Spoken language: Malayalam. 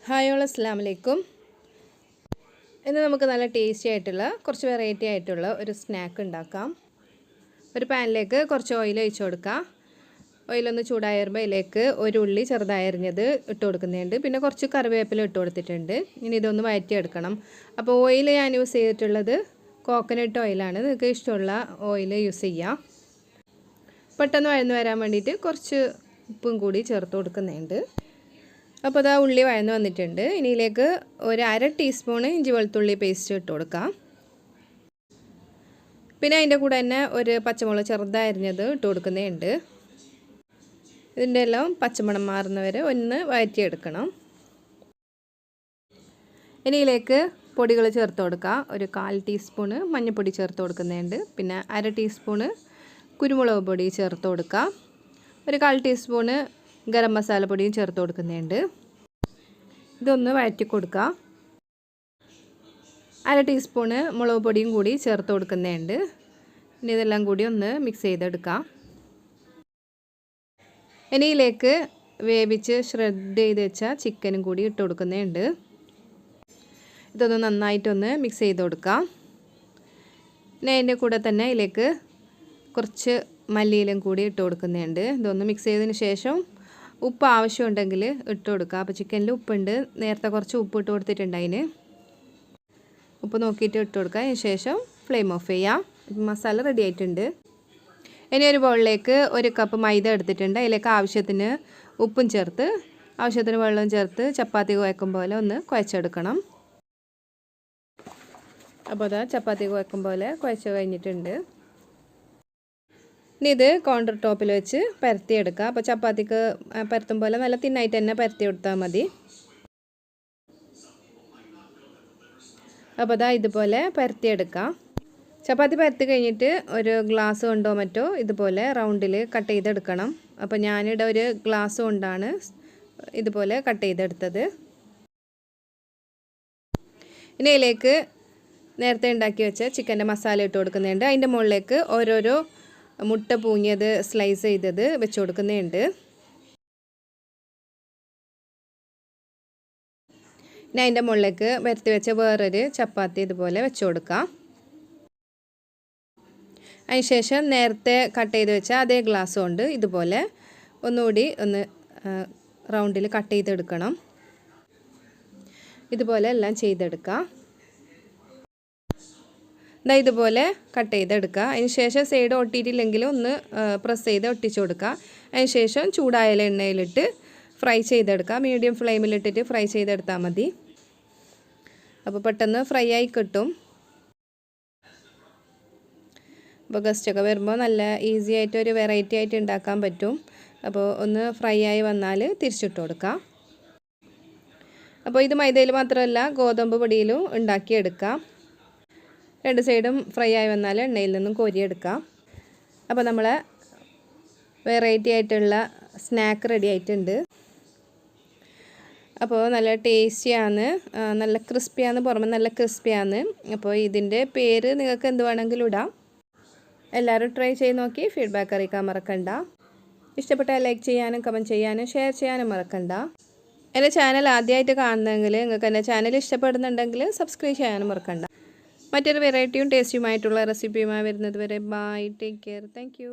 ഹായ് ഓൾ അസ്സലാമു അലൈക്കും. ഇന്ന് നമുക്ക് നല്ല ടേസ്റ്റി ആയിട്ടുള്ള കുറച്ച് വെറൈറ്റി ആയിട്ടുള്ള ഒരു സ്നാക്ക് ഉണ്ടാക്കാം. ഒരു പാനിലേക്ക് കുറച്ച് ഓയിൽ ഒഴിച്ച് കൊടുക്കാം. ഓയിലൊന്ന് ചൂടായി വരുമ്പോൾ ഇതിലേക്ക് ഒരു ഉള്ളി ചെറുതായി അരിഞ്ഞത് ഇട്ട് കൊടുക്കുന്നുണ്ട്. പിന്നെ കുറച്ച് കറിവേപ്പില ഇട്ട് കൊടുത്തിട്ടുണ്ട്. ഇനി ഇതൊന്ന് വഴറ്റിയെടുക്കണം. അപ്പോൾ ഓയിൽ ഞാൻ യൂസ് ചെയ്തിട്ടുള്ളത് കോക്കനട്ട് ഓയിലാണ്. നിങ്ങൾക്ക് ഇഷ്ടമുള്ള ഓയിൽ യൂസ് ചെയ്യാം. പെട്ടെന്ന് വഴന്ന് വരാൻ വേണ്ടിയിട്ട് കുറച്ച് ഉപ്പും കൂടി ചേർത്ത് കൊടുക്കുന്നുണ്ട്. അപ്പോൾ അതാ ഉള്ളി വഴന്ന് വന്നിട്ടുണ്ട്. ഇനിയിലേക്ക് ഒരു അര ടീസ്പൂണ് ഇഞ്ചി വെളുത്തുള്ളി പേസ്റ്റ് ഇട്ട് കൊടുക്കാം. പിന്നെ അതിൻ്റെ കൂടെ തന്നെ ഒരു പച്ചമുളക് ചെറുതായി അരിഞ്ഞത് ഇട്ട് കൊടുക്കുന്നുണ്ട്. ഇതിൻ്റെ എല്ലാം പച്ചമണം മാറുന്നവരെ ഒന്ന് വഴറ്റിയെടുക്കണം. ഇനിയിലേക്ക് പൊടികൾ ചേർത്ത് കൊടുക്കാം. ഒരു 1/4 ടീസ്പൂണ് മഞ്ഞൾപ്പൊടി ചേർത്ത് കൊടുക്കുന്നുണ്ട്. പിന്നെ അര ടീസ്പൂണ് കുരുമുളക് പൊടി ചേർത്ത് കൊടുക്കാം. ഒരു 1/4 ടീസ്പൂണ് ഗരം മസാല പൊടിയും ചേർത്ത് കൊടുക്കുന്നുണ്ട്. ഇതൊന്ന് വഴറ്റി കൊടുക്കാം. അര ടീസ്പൂണ് മുളക് പൊടിയും കൂടി ചേർത്ത് കൊടുക്കുന്നുണ്ട്. ഇനി ഇതെല്ലാം കൂടി ഒന്ന് മിക്സ് ചെയ്തെടുക്കാം. ഇനിയിലേക്ക് വേവിച്ച് ഷ്രെഡ് ചെയ്ത് വെച്ച ചിക്കനും കൂടി ഇട്ട് കൊടുക്കുന്നുണ്ട്. ഇതൊന്ന് നന്നായിട്ടൊന്ന് മിക്സ് ചെയ്ത് കൊടുക്കാം. ഇനി അതിൻ്റെ കൂടെ തന്നെ ഇതിലേക്ക് കുറച്ച് മല്ലിയിലും കൂടി ഇട്ട് കൊടുക്കുന്നുണ്ട്. ഇതൊന്ന് മിക്സ് ചെയ്തതിന് ശേഷം ഉപ്പ് ആവശ്യമുണ്ടെങ്കിൽ ഇട്ട് കൊടുക്കുക. അപ്പോൾ ചിക്കനിൽ ഉപ്പുണ്ട്, നേരത്തെ കുറച്ച് ഉപ്പ് ഇട്ട് കൊടുത്തിട്ടുണ്ട്. അതിന് ഉപ്പ് നോക്കിയിട്ട് ഇട്ട് കൊടുക്കുക. അതിന് ശേഷം ഫ്ലെയിം ഓഫ് ചെയ്യാം. മസാല റെഡി ആയിട്ടുണ്ട്. ഇനി ഒരു ബൗളിലേക്ക് 1 കപ്പ് മൈദ എടുത്തിട്ടുണ്ട്. അതിലേക്ക് ആവശ്യത്തിന് ഉപ്പും ചേർത്ത് ആവശ്യത്തിന് വെള്ളവും ചേർത്ത് ചപ്പാത്തി കുഴക്കും പോലെ ഒന്ന് കുഴച്ചെടുക്കണം. അപ്പോൾ അതാ ചപ്പാത്തി കുഴക്കും പോലെ കുഴച്ച് കഴിഞ്ഞിട്ടുണ്ട്. ഇനി ഇത് കൗണ്ടർ ടോപ്പിൽ വെച്ച് പരത്തിയെടുക്കുക. അപ്പോൾ ചപ്പാത്തിക്ക് പരത്തും പോലെ നല്ല തിന്നായിട്ട് തന്നെ പരത്തി കൊടുത്താൽ മതി. അപ്പോൾ അതാ ഇതുപോലെ പരത്തിയെടുക്കാം. ചപ്പാത്തി പരത്തി കഴിഞ്ഞിട്ട് ഒരു ഗ്ലാസ് കൊണ്ടോ മറ്റോ ഇതുപോലെ റൗണ്ടിൽ കട്ട് ചെയ്തെടുക്കണം. അപ്പോൾ ഞാനിവിടെ ഒരു ഗ്ലാസ് കൊണ്ടാണ് ഇതുപോലെ കട്ട് ചെയ്തെടുത്തത്. ഇനി ഇതിലേക്ക് നേരത്തെ ഉണ്ടാക്കി വെച്ച ചിക്കൻ്റെ മസാല ഇട്ട് കൊടുക്കുന്നുണ്ട്. അതിൻ്റെ മുകളിലേക്ക് ഓരോരോ മുട്ട പൂങ്ങിയത് സ്ലൈസ് ചെയ്തത് വെച്ച് കൊടുക്കുന്നുണ്ട്. ഇനി അതിൻ്റെ മുകളിലേക്ക് പരത്തി വെച്ച വേറൊരു ചപ്പാത്തി ഇതുപോലെ വെച്ച് കൊടുക്കാം. അതിനുശേഷം നേരത്തെ കട്ട് ചെയ്ത് വെച്ച അതേ ഗ്ലാസ് കൊണ്ട് ഇതുപോലെ ഒന്നുകൂടി ഒന്ന് റൗണ്ടിൽ കട്ട് ചെയ്തെടുക്കണം. ഇതുപോലെ എല്ലാം ചെയ്തെടുക്കാം. ഇതുപോലെ കട്ട് ചെയ്തെടുക്കുക. അതിന് ശേഷം സൈഡ് ഒട്ടിയിട്ടില്ലെങ്കിൽ ഒന്ന് പ്രസ് ചെയ്ത് ഒട്ടിച്ചു കൊടുക്കുക. അതിന് ശേഷം ചൂടായ എണ്ണയിലിട്ട് ഫ്രൈ ചെയ്തെടുക്കുക. മീഡിയം ഫ്ലെയിമിലിട്ടിട്ട് ഫ്രൈ ചെയ്തെടുത്താൽ മതി. അപ്പോൾ പെട്ടെന്ന് ഫ്രൈ ആയി കിട്ടും. അപ്പോൾ ഗസ്റ്റൊക്കെ വരുമ്പോൾ നല്ല ഈസി ആയിട്ട് ഒരു വെറൈറ്റി ആയിട്ട് ഉണ്ടാക്കാൻ പറ്റും. അപ്പോൾ ഒന്ന് ഫ്രൈ ആയി വന്നാൽ തിരിച്ചിട്ട് കൊടുക്കാം. അപ്പോൾ ഇത് മൈദയിൽ മാത്രമല്ല ഗോതമ്പ് പൊടിയിലും ഉണ്ടാക്കിയെടുക്കാം. 2 സൈഡും ഫ്രൈ ആയി വന്നാൽ എണ്ണയിൽ നിന്നും കോരിയെടുക്കാം. അപ്പോൾ നമ്മളെ വെറൈറ്റി ആയിട്ടുള്ള സ്നാക്ക് റെഡി ആയിട്ടുണ്ട്. അപ്പോൾ നല്ല ടേസ്റ്റിയാണ്, നല്ല ക്രിസ്പിയാണ്, പുറമെ നല്ല ക്രിസ്പിയാണ്. അപ്പോൾ ഇതിൻ്റെ പേര് നിങ്ങൾക്ക് എന്ത് വേണമെങ്കിലും ഇടാം. എല്ലാവരും ട്രൈ ചെയ്ത് നോക്കി ഫീഡ്ബാക്ക് അറിയിക്കാൻ മറക്കണ്ട. ഇഷ്ടപ്പെട്ടാൽ ലൈക്ക് ചെയ്യാനും കമൻറ്റ് ചെയ്യാനും ഷെയർ ചെയ്യാനും മറക്കണ്ട. എൻ്റെ ചാനൽ ആദ്യമായിട്ട് കാണുന്നെങ്കിൽ നിങ്ങൾക്ക് എൻ്റെ ചാനൽ ഇഷ്ടപ്പെടുന്നുണ്ടെങ്കിൽ സബ്സ്ക്രൈബ് ചെയ്യാനും മറക്കണ്ട. മറ്റൊരു വെറൈറ്റിയും ടേസ്റ്റിയുമായിട്ടുള്ള റെസിപ്പിയുമായി വരുന്നത് വരെ bye, take care, thank U.